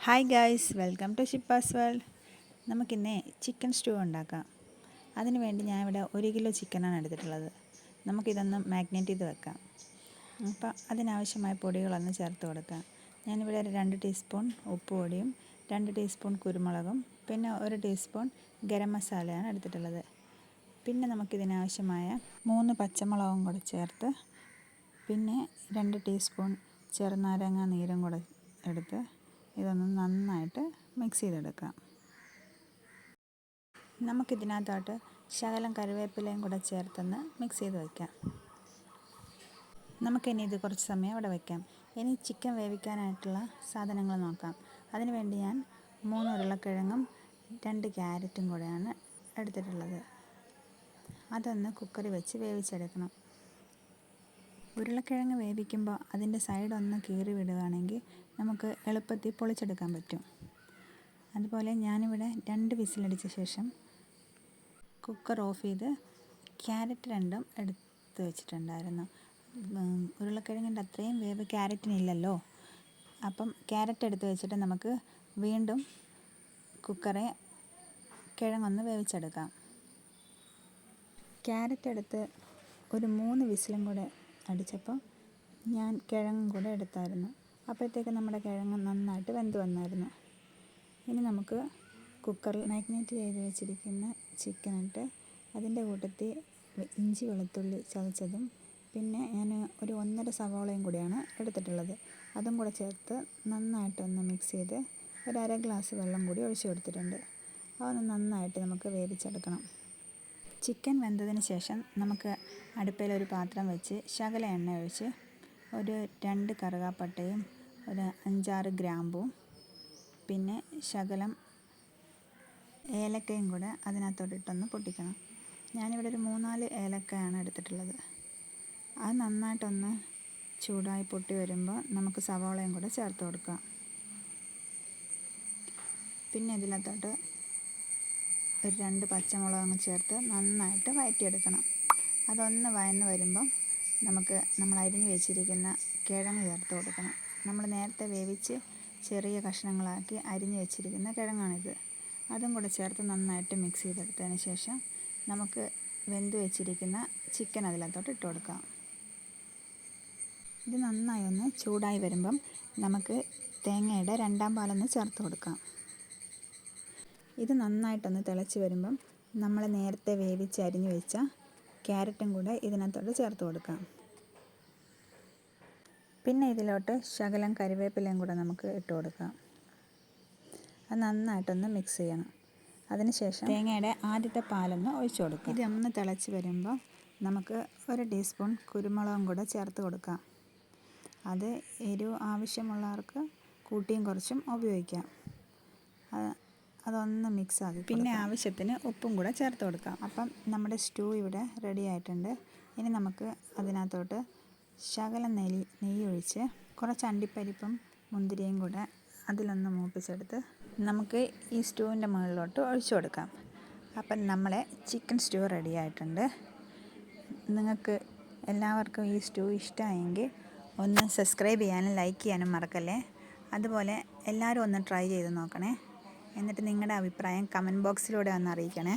Hi guys, welcome to Shippa's world. നമുക്കിന്ന് chicken stew ഉണ്ടാക്കാം. അതിന് വേണ്ടി ഞാനിവിടെ 1 കിലോ ചിക്കനാണ് എടുത്തിട്ടുള്ളത്. നമുക്കിതൊന്ന് മാഗ്നേറ്റ് ചെയ്ത് വെക്കാം. അപ്പോൾ അതിനാവശ്യമായ പൊടികളൊന്ന് ചേർത്ത് കൊടുക്കാം. ഞാനിവിടെ 2 ടീസ്പൂൺ ഉപ്പ് പൊടിയും 2 ടീസ്പൂൺ കുരുമുളകും പിന്നെ 1 ടീസ്പൂൺ ഗരം മസാലയാണ് എടുത്തിട്ടുള്ളത്. പിന്നെ നമുക്കിതിനാവശ്യമായ 3 പച്ചമുളകും കൂടെ ചേർത്ത് പിന്നെ 2 ടീസ്പൂൺ ചെറുനാരങ്ങ നീരും കൂടെ എടുത്ത് ഇതൊന്ന് നന്നായിട്ട് മിക്സ് ചെയ്തെടുക്കാം. നമുക്കിതിനകത്തോട്ട് ശകലം കറിവേപ്പിലയും കൂടെ ചേർത്തൊന്ന് മിക്സ് ചെയ്ത് വയ്ക്കാം. നമുക്കിനി ഇത് കുറച്ച് സമയം അവിടെ വയ്ക്കാം. ഇനി ചിക്കൻ വേവിക്കാനായിട്ടുള്ള സാധനങ്ങൾ നോക്കാം. അതിനുവേണ്ടി ഞാൻ 3 ഉരുളക്കിഴങ്ങും 2 ക്യാരറ്റും കൂടെയാണ് എടുത്തിട്ടുള്ളത്. അതൊന്ന് കുക്കറിൽ വെച്ച് വേവിച്ചെടുക്കണം. ഉരുളക്കിഴങ്ങ് വേവിക്കുമ്പോൾ അതിൻ്റെ സൈഡൊന്ന് കീറി വിടുകയാണെങ്കിൽ നമുക്ക് എളുപ്പത്തിൽ പൊളിച്ചെടുക്കാൻ പറ്റും. അതുപോലെ ഞാനിവിടെ 2 വിസിലടിച്ച ശേഷം കുക്കർ ഓഫ് ചെയ്ത് ക്യാരറ്റ് 2ഉം എടുത്ത് വെച്ചിട്ടുണ്ടായിരുന്നു. ഉരുളക്കിഴങ്ങിൻ്റെ അത്രയും വേവ് ക്യാരറ്റിനില്ലല്ലോ. അപ്പം ക്യാരറ്റ് എടുത്ത് വെച്ചിട്ട് നമുക്ക് വീണ്ടും കുക്കറെ കിഴങ്ങൊന്ന് വേവിച്ചെടുക്കാം. ക്യാരറ്റ് എടുത്ത് ഒരു 3 വിസിലും കൂടെ അടിച്ചപ്പോൾ ഞാൻ കിഴങ്ങും കൂടെ എടുത്തായിരുന്നു. അപ്പോഴത്തേക്ക് നമ്മുടെ കിഴങ്ങ് നന്നായിട്ട് വെന്ത് വന്നായിരുന്നു. ഇനി നമുക്ക് കുക്കറിൽ മാഗ്നേറ്റ് ചെയ്ത് വെച്ചിരിക്കുന്ന ചിക്കനിട്ട് അതിൻ്റെ കൂട്ടത്തിൽ ഇഞ്ചി വെളുത്തുള്ളി ചതച്ചതും പിന്നെ ഞാൻ ഒരു 1.5 സവാളയും കൂടിയാണ് എടുത്തിട്ടുള്ളത്. അതും കൂടെ ചേർത്ത് നന്നായിട്ടൊന്ന് മിക്സ് ചെയ്ത് ഒരു 1/2 ഗ്ലാസ് വെള്ളം കൂടി ഒഴിച്ചു കൊടുത്തിട്ടുണ്ട്. അതൊന്ന് നന്നായിട്ട് നമുക്ക് വേവിച്ചെടുക്കണം. ചിക്കൻ വെന്തതിന് ശേഷം നമുക്ക് അടുപ്പിൽ ഒരു പാത്രം വെച്ച് ശകലം എണ്ണ ഒഴിച്ച് ഒരു 2 കറുകാപ്പട്ടയും ഒരു 5-6 ഗ്രാമ്പും പിന്നെ ശകലം ഏലക്കയും കൂടെ അതിനകത്തോട്ടിട്ടൊന്ന് പൊട്ടിക്കണം. ഞാനിവിടെ ഒരു 3-4 ഏലക്കയാണ് എടുത്തിട്ടുള്ളത്. അത് നന്നായിട്ടൊന്ന് ചൂടായി പൊട്ടി വരുമ്പോൾ നമുക്ക് സവാളയും കൂടെ ചേർത്ത് കൊടുക്കാം. പിന്നെ ഇതിനകത്തോട്ട് ഒരു 2 പച്ചമുളക് ചേർത്ത് നന്നായിട്ട് വഴറ്റിയെടുക്കണം. അതൊന്ന് വഴന്ന് വരുമ്പം നമുക്ക് നമ്മൾ അരിഞ്ഞ് വെച്ചിരിക്കുന്ന കിഴങ്ങ് ചേർത്ത് കൊടുക്കണം. നമ്മൾ നേരത്തെ വേവിച്ച് ചെറിയ കഷ്ണങ്ങളാക്കി അരിഞ്ഞ് വെച്ചിരിക്കുന്ന കിഴങ്ങാണിത്. അതും കൂടെ ചേർത്ത് നന്നായിട്ട് മിക്സ് ചെയ്തെടുത്തതിന് ശേഷം നമുക്ക് വെന്ത് വെച്ചിരിക്കുന്ന ചിക്കൻ അതിനകത്തോട്ട് ഇട്ട് കൊടുക്കാം. ഇത് നന്നായി ഒന്ന് ചൂടായി വരുമ്പം നമുക്ക് തേങ്ങയുടെ 2ാം പാലൊന്ന് ചേർത്ത് കൊടുക്കാം. ഇത് നന്നായിട്ടൊന്ന് തിളച്ച് വരുമ്പം നമ്മൾ നേരത്തെ വേവിച്ച് അരിഞ്ഞ് വെച്ച ക്യാരറ്റും കൂടെ ഇതിനകത്തോട്ട് ചേർത്ത് കൊടുക്കാം. പിന്നെ ഇതിലോട്ട് ശകലം കറിവേപ്പിലയും കൂടെ നമുക്ക് ഇട്ട് കൊടുക്കാം. അത് നന്നായിട്ടൊന്ന് മിക്സ് ചെയ്യണം. അതിനുശേഷം തേങ്ങയുടെ ആദ്യത്തെ പാലൊന്ന് ഒഴിച്ചു കൊടുക്കാം. ഇതൊന്ന് തിളച്ച് വരുമ്പോൾ നമുക്ക് 1 ടീസ്പൂൺ കുരുമുളകും കൂടെ ചേർത്ത് കൊടുക്കാം. അത് എരിവ് ആവശ്യമുള്ളവർക്ക് കൂട്ടിയും കുറച്ചും ഉപയോഗിക്കാം. അതൊന്ന് മിക്സ് ആക്കി പിന്നെ ആവശ്യത്തിന് ഉപ്പും കൂടെ ചേർത്ത് കൊടുക്കാം. അപ്പം നമ്മുടെ സ്റ്റൂ ഇവിടെ റെഡി ആയിട്ടുണ്ട്. ഇനി നമുക്ക് അതിനകത്തോട്ട് ശകലം നെയ്യ് ഒഴിച്ച് കുറച്ച് അണ്ടിപ്പരിപ്പും മുന്തിരിയും കൂടെ അതിലൊന്ന് മൂപ്പിച്ചെടുത്ത് നമുക്ക് ഈ സ്റ്റൂവിൻ്റെ മുകളിലോട്ട് ഒഴിച്ചു കൊടുക്കാം. അപ്പം നമ്മളെ ചിക്കൻ സ്റ്റൂ റെഡി ആയിട്ടുണ്ട്. നിങ്ങൾക്ക് എല്ലാവർക്കും ഈ സ്റ്റൂ ഇഷ്ടമായെങ്കിൽ ഒന്ന് സബ്സ്ക്രൈബ് ചെയ്യാനും ലൈക്ക് ചെയ്യാനും മറക്കല്ലേ. അതുപോലെ എല്ലാവരും ഒന്ന് ട്രൈ ചെയ്ത് നോക്കണേ. എന്നിട്ട് നിങ്ങളുടെ അഭിപ്രായം കമൻറ്റ് ബോക്സിലൂടെ ഒന്ന് അറിയിക്കണേ.